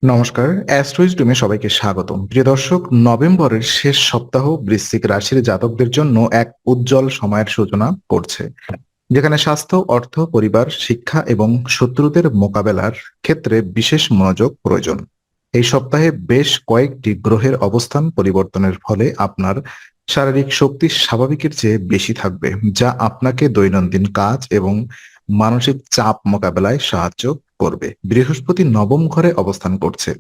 নমস্কার, অ্যাস্ট্রোইজডমে সবাইকে স্বাগতম। প্রিয় দর্শক, নভেম্বরের শেষ সপ্তাহ বৃশ্চিক রাশির জাতকদের জন্য এক উজ্জ্বল সময়ের সূচনা করছে, যেখানে স্বাস্থ্য, অর্থ, পরিবার, শিক্ষা এবং শত্রুদের মোকাবেলার ক্ষেত্রে বিশেষ মনোযোগ প্রয়োজন। এই সপ্তাহে বেশ কয়েকটি গ্রহের অবস্থান পরিবর্তনের ফলে আপনার শারীরিক শক্তি স্বাভাবিকের চেয়ে বেশি থাকবে, যা আপনাকে দৈনন্দিন কাজ এবং মানসিক চাপ মোকাবেলায় সাহায্য করবে। বৃহস্পতি নবম ঘরে অবস্থান করছে,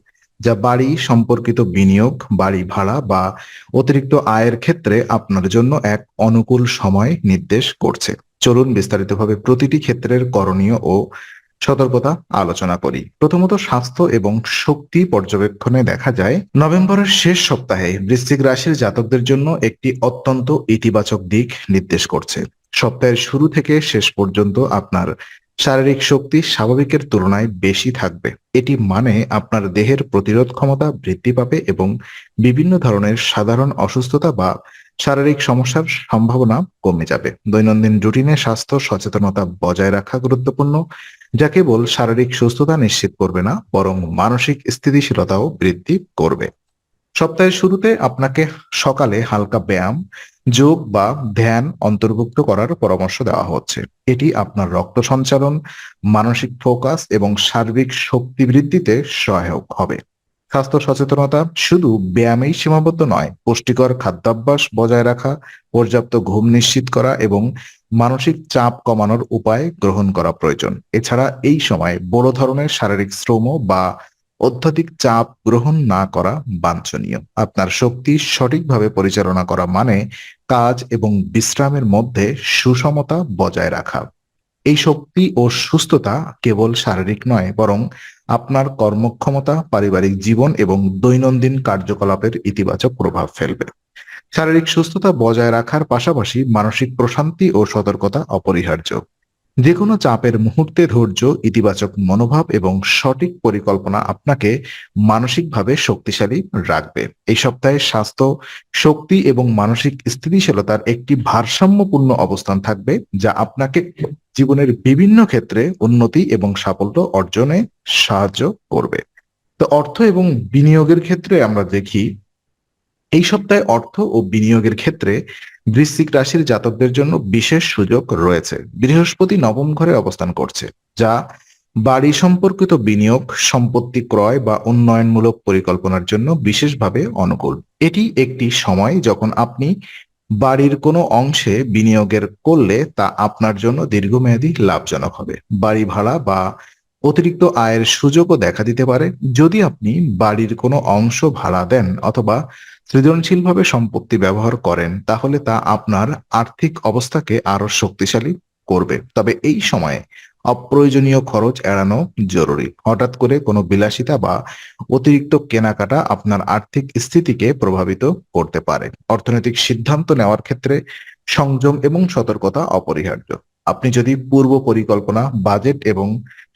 যা বাড়ি সম্পর্কিত বিনিয়োগ, বাড়ি ভাড়া বা অতিরিক্ত আয়ের ক্ষেত্রে আপনার জন্য এক অনুকূল সময় নির্দেশ করছে। চলুন বিস্তারিতভাবে প্রতিটি ক্ষেত্রের করণীয় ও সতর্কতা আলোচনা করি। প্রথমত, স্বাস্থ্য এবং শক্তি পর্যবেক্ষণে দেখা যায় নভেম্বরের শেষ সপ্তাহে বৃশ্চিক রাশির জাতকদের জন্য একটি অত্যন্ত ইতিবাচক দিক নির্দেশ করছে। সপ্তাহের শুরু থেকে শেষ পর্যন্ত আপনার শারীরিক শক্তি স্বাভাবিকের তুলনায় বেশি থাকবে। এটি মানে আপনার দেহের প্রতিরোধ ক্ষমতা বৃদ্ধি পাবে এবং বিভিন্ন ধরনের সাধারণ অসুস্থতা বা শারীরিক সমস্যার সম্ভাবনা কমে যাবে। দৈনন্দিন রুটিনে স্বাস্থ্য সচেতনতা বজায় রাখা গুরুত্বপূর্ণ, যা কেবল শারীরিক সুস্থতা নিশ্চিত করবে না, বরং মানসিক স্থিতিশীলতাও বৃদ্ধি করবে। সপ্তাহের শুরুতে আপনাকে সকালে হালকা ব্যায়াম, যোগ বা ধ্যান অন্তর্ভুক্ত করার পরামর্শ দেওয়া হচ্ছে। এটি আপনার রক্ত সঞ্চালন, মানসিক ফোকাস এবং সার্বিক শক্তি বৃদ্ধিতে সহায়ক হবে। স্বাস্থ্য সচেতনতা শুধু ব্যায়ামেই সীমাবদ্ধ নয়, পুষ্টিকর খাদ্যাভ্যাস বজায় রাখা, পর্যাপ্ত ঘুম নিশ্চিত করা এবং মানসিক চাপ কমানোর উপায় গ্রহণ করা প্রয়োজন। এছাড়া এই সময় বড় ধরনের শারীরিক শ্রম বা অত্যধিক চাপ গ্রহণ না করা বাঞ্ছনীয়। আপনার শক্তি সঠিকভাবে পরিচালনা করা মানে কাজ এবং বিশ্রামের মধ্যে সুষমতা বজায় রাখা। এই শক্তি ও সুস্থতা কেবল শারীরিক নয়, বরং আপনার কর্মক্ষমতা, পারিবারিক জীবন এবং দৈনন্দিন কার্যকলাপের ইতিবাচক প্রভাব ফেলবে। শারীরিক সুস্থতা বজায় রাখার পাশাপাশি মানসিক প্রশান্তি ও সতর্কতা অপরিহার্য। যেকোনো চাপের মুহূর্তে ধৈর্য, ইতিবাচক মনোভাব এবং সঠিক পরিকল্পনা আপনাকে মানসিকভাবে শক্তিশালী রাখবে। এই সপ্তাহে স্বাস্থ্য, শক্তি এবং মানসিক স্থিতিশীলতার একটি ভারসাম্যপূর্ণ অবস্থান থাকবে, যা আপনাকে জীবনের বিভিন্ন ক্ষেত্রে উন্নতি এবং সাফল্য অর্জনে সাহায্য করবে। তো অর্থ এবং বিনিয়োগের ক্ষেত্রে আমরা দেখি, এই সপ্তাহে অর্থ ও বিনিয়োগের ক্ষেত্রে বৃশ্চিক রাশির জাতকদের জন্য বিশেষ সুযোগ রয়েছে। বৃহস্পতি নবম ঘরে অবস্থান করছে, যা বাড়ি সম্পর্কিত বিনিয়োগ, সম্পত্তি ক্রয় বা উন্নয়নমূলক পরিকল্পনার জন্য বিশেষভাবে অনুকূল। এটি একটি সময় যখন আপনি বাড়ির কোনো অংশে বিনিয়োগের করলে তা আপনার জন্য দীর্ঘমেয়াদী লাভজনক হবে। বাড়ি ভাড়া বা অতিরিক্ত আয়ের সুযোগও দেখা দিতে পারে। যদি আপনি বাড়ির কোনো অংশ ভাড়া দেন অথবা সৃজনশীলভাবে সম্পত্তি ব্যবহার করেন, তাহলে তা আপনার আর্থিক অবস্থাকে আরো শক্তিশালী করবে। তবে এই সময়ে অপ্রয়োজনীয় খরচ এড়ানো জরুরি। হঠাৎ করে কোনো বিলাসিতা বা অতিরিক্ত কেনাকাটা আপনার আর্থিক স্থিতিকে প্রভাবিত করতে পারে। অর্থনৈতিক সিদ্ধান্ত নেওয়ার ক্ষেত্রে সংযম এবং সতর্কতা অপরিহার্য। আপনি যদি পূর্ব পরিকল্পনা, বাজেট এবং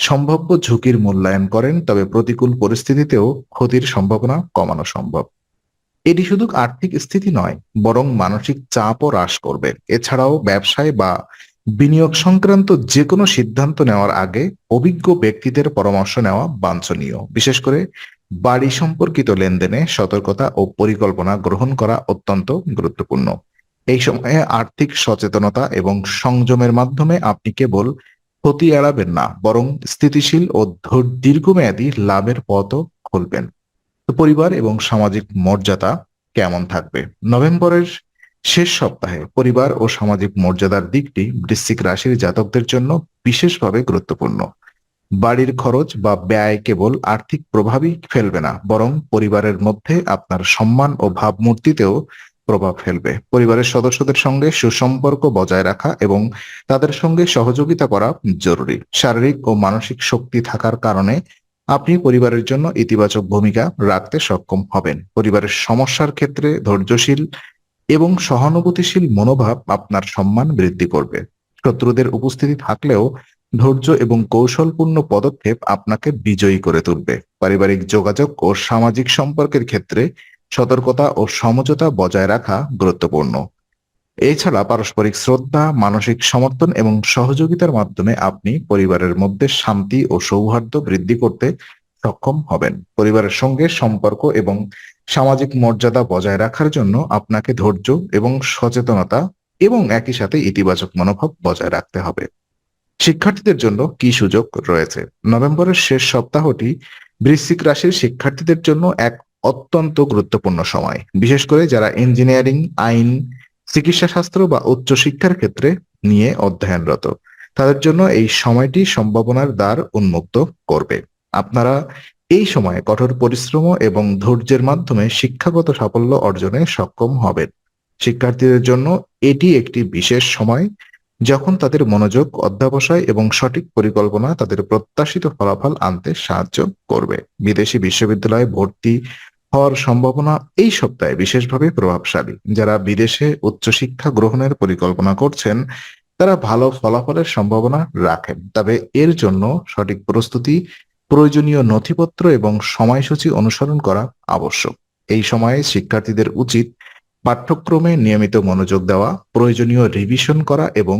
সম্ভাব্য ঝুঁকির মূল্যায়ন করেন, তবে প্রতিকূল পরিস্থিতিতেও ক্ষতির সম্ভাবনা কমানো সম্ভব। এটি শুধু আর্থিক স্থিতি নয়, বরং মানসিক চাপও হ্রাস করবে। এছাড়াও ব্যবসায় বা বিনিয়োগ সংক্রান্ত যে কোনো সিদ্ধান্ত নেওয়ার আগে অভিজ্ঞ ব্যক্তিদের পরামর্শ নেওয়া বাঞ্ছনীয়। বিশেষ করে বাড়ি সম্পর্কিত লেনদেনে সতর্কতা ও পরিকল্পনা গ্রহণ করা অত্যন্ত গুরুত্বপূর্ণ। এই সময়ে আর্থিক সচেতনতা এবং সংযমের মাধ্যমে আপনি কেবল ক্ষতি এড়াবেন না, বরং স্থিতিশীল ও দীর্ঘমেয়াদী লাভের পথও খুলবেন। তো পরিবার এবং সামাজিক মর্যাদা কেমন থাকবে? নভেম্বরের শেষ সপ্তাহে পরিবার ও সামাজিক মর্যাদার দিকটি বৃশ্চিক রাশির জাতকদের জন্য বিশেষভাবে গুরুত্বপূর্ণ। বাড়ির খরচ বা ব্যয় কেবল আর্থিক প্রভাবই ফেলবে না, বরং পরিবারের মধ্যে আপনার সম্মান ও ভাবমূর্তিতেও প্রভাব ফেলবে। পরিবারের সদস্যদের সঙ্গে সুসম্পর্ক বজায় রাখা এবং তাদের সঙ্গে সহযোগিতা করা জরুরি। শারীরিক ও মানসিক শক্তি থাকার কারণে আপনি পরিবারের জন্য ইতিবাচক ভূমিকা রাখতে সক্ষম হবেন। পরিবারের সমস্যার ক্ষেত্রে ধৈর্যশীল এবং সহানুভূতিশীল মনোভাব আপনার সম্মান বৃদ্ধি করবে। শত্রুদের উপস্থিতি থাকলেও ধৈর্য এবং কৌশলপূর্ণ পদক্ষেপ আপনাকে বিজয়ী করে তুলবে। পারিবারিক যোগাযোগ ও সামাজিক সম্পর্কের ক্ষেত্রে সতর্কতা ও সমঝোতা বজায় রাখা গুরুত্বপূর্ণ। এছাড়া পারস্পরিক শ্রদ্ধা, মানসিক সমর্থন এবং সহযোগিতার মাধ্যমে আপনি পরিবারের মধ্যে শান্তি ও সৌহার্দ্য বৃদ্ধি করতে সক্ষম হবেন। পরিবারের সঙ্গে সম্পর্ক এবং সামাজিক মর্যাদা বজায় রাখার জন্য আপনাকে ধৈর্য এবং সচেতনতা এবং একই সাথে ইতিবাচক মনোভাব বজায় রাখতে হবে। শিক্ষার্থীদের জন্য কি সুযোগ রয়েছে? নভেম্বরের শেষ সপ্তাহটি বৃশ্চিক রাশির শিক্ষার্থীদের জন্য এক অত্যন্ত গুরুত্বপূর্ণ সময়, বিশেষ করে যারা ইঞ্জিনিয়ারিং, আইন, চিকিৎসাশাস্ত্র বা উচ্চশিক্ষার ক্ষেত্রে নিয়ে অধ্যয়নরত। তাদের জন্য এই সময়টি সম্ভাবনার দ্বার উন্মুক্ত করবে। আপনারা এই সময়ে কঠোর পরিশ্রম এবং ধৈর্যের মাধ্যমে শিক্ষাগত সাফল্য অর্জনে সক্ষম হবেন। শিক্ষার্থীদের জন্য এটি একটি বিশেষ সময় যখন তাদের মনোযোগ, অধ্যবসায় এবং সঠিক পরিকল্পনা তাদের প্রত্যাশিত ফলাফল আনতে সাহায্য করবে। বিদেশি বিশ্ববিদ্যালয়ে ভর্তি হওয়ার সম্ভাবনা এই সপ্তাহে বিশেষভাবে প্রভাবশালী। যারা বিদেশে উচ্চশিক্ষা গ্রহণের পরিকল্পনা করছেন তারা ভালো ফলাফলের সম্ভাবনা রাখেন, তবে এর জন্য সঠিক প্রস্তুতি, প্রয়োজনীয় নথিপত্র এবং সময়সূচি অনুসরণ করা আবশ্যক। এই সময়ে শিক্ষার্থীদের উচিত পাঠ্যক্রমে নিয়মিত মনোযোগ দেওয়া, প্রয়োজনীয় রিভিশন করা এবং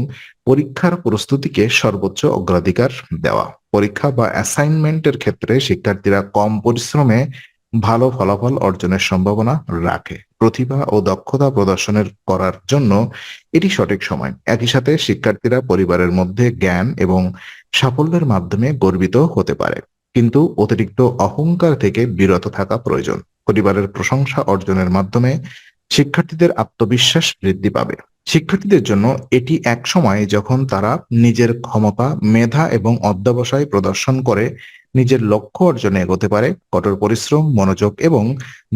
পরীক্ষার প্রস্তুতিকে সর্বোচ্চ অগ্রাধিকার দেওয়া। পরীক্ষা বা অ্যাসাইনমেন্টের ক্ষেত্রে শিক্ষার্থীরা কম পরিশ্রমে ভালো ফলাফল অর্জনের সম্ভাবনা রাখে। প্রতিভা ও দক্ষতা প্রদর্শনের করার জন্য এটি সঠিক সময়। একই সাথে শিক্ষার্থীরা পরিবারের মধ্যে জ্ঞান এবং সাফল্যের মাধ্যমে গর্বিত হতে পারে, কিন্তু অতিরিক্ত অহংকার থেকে বিরত থাকা প্রয়োজন। পরিবারের প্রশংসা অর্জনের মাধ্যমে শিক্ষার্থীদের আত্মবিশ্বাস বৃদ্ধি পাবে। শিক্ষার্থীদের জন্য এটি এক সময় যখন তারা নিজের ক্ষমতা, মেধা এবং অধ্যবসায় প্রদর্শন করে নিজের লক্ষ্য অর্জনে এগোতে পারে। কঠোর পরিশ্রম, মনোযোগ এবং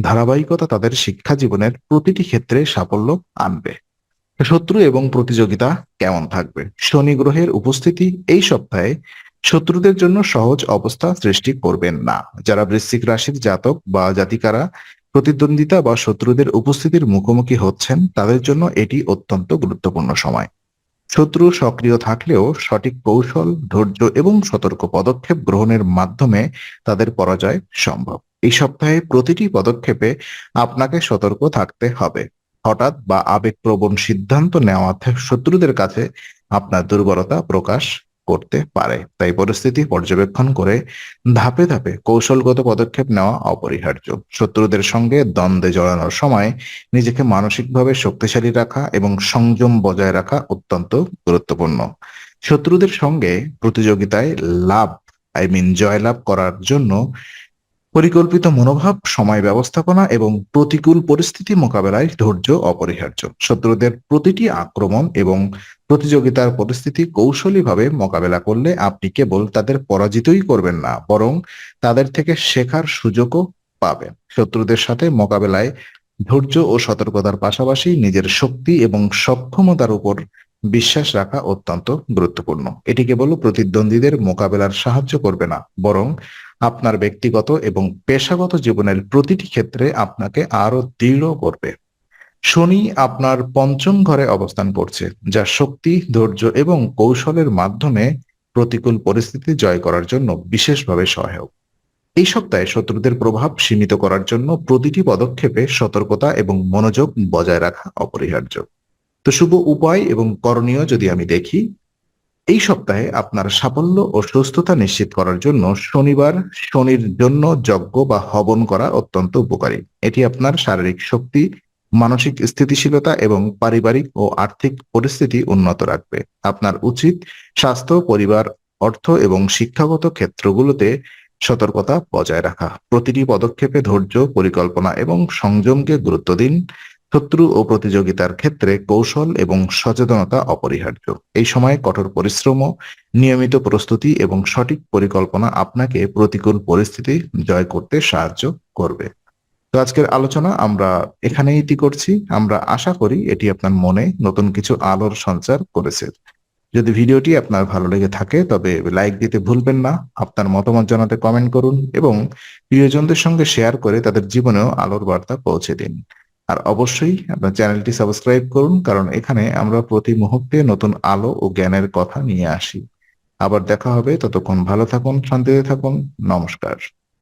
ধারাবাহিকতা তাদের শিক্ষা জীবনের প্রতিটি ক্ষেত্রে সাফল্য আনবে। শত্রু এবং প্রতিযোগিতা কেমন থাকবে? শনি গ্রহের উপস্থিতি এই সপ্তাহে শত্রুদের জন্য সহজ অবস্থা সৃষ্টি করবেন না। যারা বৃশ্চিক রাশির জাতক বা জাতিকারা প্রতিদ্বন্দ্বিতা বা শত্রুদের উপস্থিতির মুখোমুখি হচ্ছেন তাদের জন্য এটি অত্যন্ত গুরুত্বপূর্ণ সময়। শত্রু সক্রিয় থাকলেও সঠিক কৌশল, ধৈর্য এবং সতর্ক পদক্ষেপ গ্রহণের মাধ্যমে তাদের পরাজয় সম্ভব। এই সপ্তাহে প্রতিটি পদক্ষেপে আপনাকে সতর্ক থাকতে হবে। হঠাৎ বা আবেগপ্রবণ সিদ্ধান্ত নেওয়া শত্রুদের কাছে আপনার দুর্বলতা প্রকাশ করতে পারে, তাই পরিস্থিতি পর্যবেক্ষণ করে ধাপে ধাপে কৌশলগত পদক্ষেপ নেওয়া অপরিহার্য। শত্রুদের সঙ্গে দ্বন্দ্বে জড়ানোর সময় নিজেকে মানসিকভাবে শক্তিশালী রাখা এবং সংযম বজায় রাখা অত্যন্ত গুরুত্বপূর্ণ। শত্রুদের সঙ্গে প্রতিযোগিতায় জয়লাভ করার জন্য পরিকল্পিত মনোভাব, সময় ব্যবস্থাপনা এবং প্রতিকূল পরিস্থিতি মোকাবেলায় ধৈর্য অপরিহার্য। শত্রুদের প্রতিটি আক্রমণ এবং প্রতিযোগিতার পরিস্থিতি কৌশলীভাবে মোকাবেলা করলে আপনি কেবল তাদের পরাজিতই করবেন না, বরং তাদের থেকে শেখার সুযোগও পাবেন। শত্রুদের সাথে মোকাবেলায় ধৈর্য ও সতর্কতার পাশাপাশি নিজের শক্তি এবং সক্ষমতার উপর বিশ্বাস রাখা অত্যন্ত গুরুত্বপূর্ণ। এটি কেবল প্রতিদ্বন্দ্বীদের মোকাবেলার সাহায্য করবে না, বরং আপনার ব্যক্তিগত এবং পেশাগত জীবনের প্রতিটি ক্ষেত্রে আপনাকে আরো দৃঢ় করবে। শনি আপনার পঞ্চম ঘরে অবস্থান করছে, যা শক্তি, ধৈর্য এবং কৌশলের মাধ্যমে প্রতিকূল পরিস্থিতি জয় করার জন্য বিশেষভাবে সহায়ক। এই সপ্তাহে শত্রুদের প্রভাব সীমিত করার জন্য প্রতিটি পদক্ষেপে সতর্কতা এবং মনোযোগ বজায় রাখা অপরিহার্য। তো শুভ উপায় এবং করণীয় যদি আমি দেখি, এই সপ্তাহে আপনার সাফল্য ও সুস্থতা নিশ্চিত করার জন্য শনিবার শনির জন্য যজ্ঞ বা হবন করা অত্যন্ত উপকারী। এটি আপনার শারীরিক শক্তি, মানসিক স্থিতিশীলতা এবং পারিবারিক ও আর্থিক পরিস্থিতি উন্নত রাখবে। আপনার উচিত স্বাস্থ্য, পরিবার, অর্থ এবং শিক্ষাগত ক্ষেত্রগুলোতে সতর্কতা বজায় রাখা। প্রতিটি পদক্ষেপে ধৈর্য, পরিকল্পনা এবং সংযমকে গুরুত্ব দিন। শত্রু ও প্রতিযোগিতার ক্ষেত্রে কৌশল এবং সচেতনতা অপরিহার্য। এই সময়ে কঠোর পরিশ্রম, নিয়মিত প্রস্তুতি এবং সঠিক পরিকল্পনা আপনাকে প্রতিকূল পরিস্থিতি জয় করতে সাহায্য করবে। তো আজকের আলোচনা আমরা এখানেই ইতি করছি। আমরা আশা করি এটি আপনার মনে নতুন কিছু আলোর সঞ্চার করেছে। যদি ভিডিওটি আপনার ভালো লেগে থাকে তবে লাইক দিতে ভুলবেন না। আপনার মতামত জানাতে কমেন্ট করুন এবং প্রিয়জনদের সঙ্গে শেয়ার করে তাদের জীবনেও আলোর বার্তা পৌঁছে দিন। আর অবশ্যই আপনার চ্যানেলটি সাবস্ক্রাইব করুন, কারণ এখানে আমরা প্রতি মুহূর্তে নতুন আলো ও জ্ঞানের কথা নিয়ে আসি। আবার দেখা হবে, ততক্ষণ ভালো থাকুন, শান্তিতে থাকুন। নমস্কার।